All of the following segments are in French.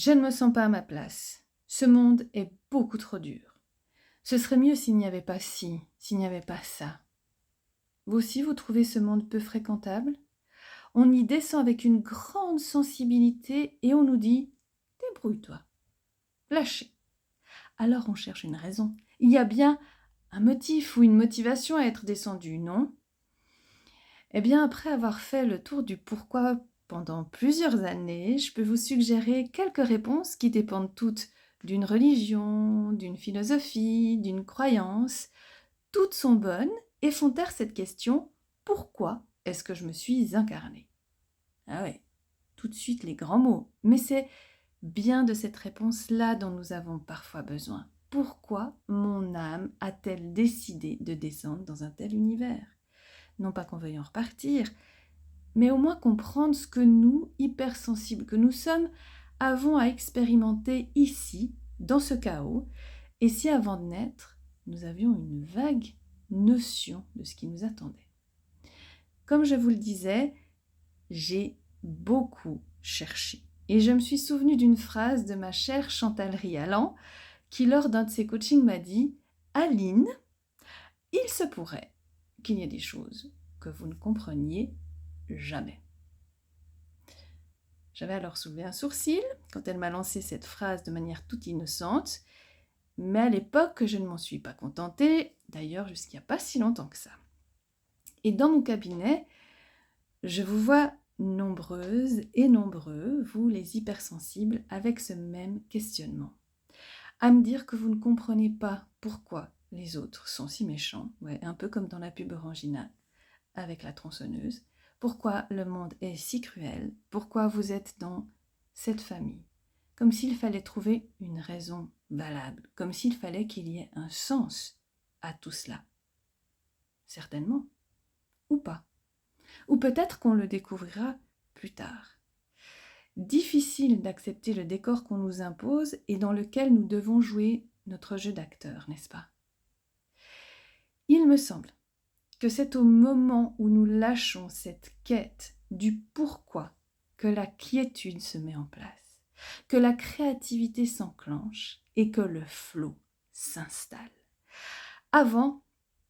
Je ne me sens pas à ma place. Ce monde est beaucoup trop dur. Ce serait mieux s'il n'y avait pas ci, s'il n'y avait pas ça. Vous aussi, vous trouvez ce monde peu fréquentable? On y descend avec une grande sensibilité et on nous dit « débrouille-toi, lâchez ». Alors on cherche une raison. Il y a bien un motif ou une motivation à être descendu, non? Eh bien, après avoir fait le tour du pourquoi pendant plusieurs années, je peux vous suggérer quelques réponses qui dépendent toutes d'une religion, d'une philosophie, d'une croyance. Toutes sont bonnes et font taire cette question « Pourquoi est-ce que je me suis incarnée ?» Ah ouais, tout de suite les grands mots. Mais c'est bien de cette réponse-là dont nous avons parfois besoin. Pourquoi mon âme a-t-elle décidé de descendre dans un tel univers? Non pas qu'on veuille en repartir, mais au moins comprendre ce que nous, hypersensibles que nous sommes, avons à expérimenter ici, dans ce chaos, et si avant de naître, nous avions une vague notion de ce qui nous attendait. Comme je vous le disais, j'ai beaucoup cherché. Et je me suis souvenue d'une phrase de ma chère Chantal Rialan, qui lors d'un de ses coachings m'a dit « Aline, il se pourrait qu'il y ait des choses que vous ne compreniez jamais. » J'avais alors soulevé un sourcil quand elle m'a lancé cette phrase de manière toute innocente, mais à l'époque, je ne m'en suis pas contentée, d'ailleurs jusqu'il n'y a pas si longtemps que ça. Et dans mon cabinet, je vous vois nombreuses et nombreux, vous les hypersensibles, avec ce même questionnement. À me dire que vous ne comprenez pas pourquoi les autres sont si méchants, ouais, un peu comme dans la pub Orangina avec la tronçonneuse, pourquoi le monde est si cruel, pourquoi vous êtes dans cette famille, comme s'il fallait trouver une raison valable, comme s'il fallait qu'il y ait un sens à tout cela. Certainement, ou pas. Ou peut-être qu'on le découvrira plus tard. Difficile d'accepter le décor qu'on nous impose et dans lequel nous devons jouer notre jeu d'acteur, n'est-ce pas? Il me semble que c'est au moment où nous lâchons cette quête du pourquoi que la quiétude se met en place, que la créativité s'enclenche et que le flot s'installe. Avant,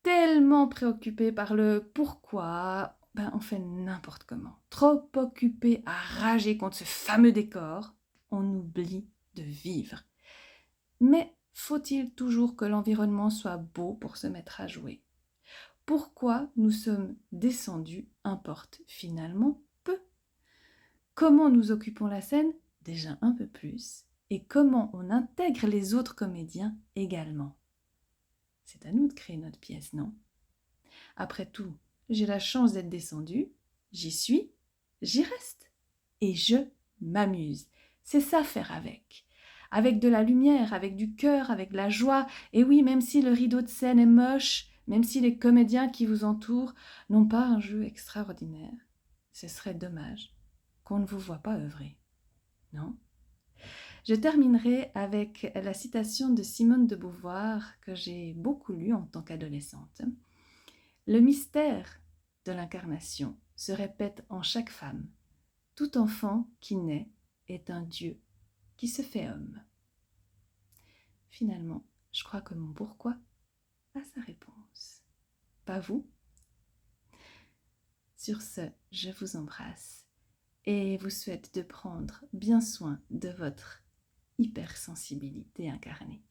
tellement préoccupé par le pourquoi, on fait n'importe comment. Trop occupé à rager contre ce fameux décor, on oublie de vivre. Mais faut-il toujours que l'environnement soit beau pour se mettre à jouer? Pourquoi nous sommes descendus importe finalement peu. Comment nous occupons la scène? Déjà un peu plus. Et comment on intègre les autres comédiens également? C'est à nous de créer notre pièce, non? Après tout, j'ai la chance d'être descendue, j'y suis, j'y reste. Et je m'amuse. C'est ça faire avec. Avec de la lumière, avec du cœur, avec de la joie. Et oui, même si le rideau de scène est moche, même si les comédiens qui vous entourent n'ont pas un jeu extraordinaire, ce serait dommage qu'on ne vous voit pas œuvrer, non? Je terminerai avec la citation de Simone de Beauvoir que j'ai beaucoup lue en tant qu'adolescente. Le mystère de l'incarnation se répète en chaque femme. Tout enfant qui naît est un Dieu qui se fait homme. Finalement, je crois que mon pourquoi a sa réponse. Pas vous? Sur ce, je vous embrasse et vous souhaite de prendre bien soin de votre hypersensibilité incarnée.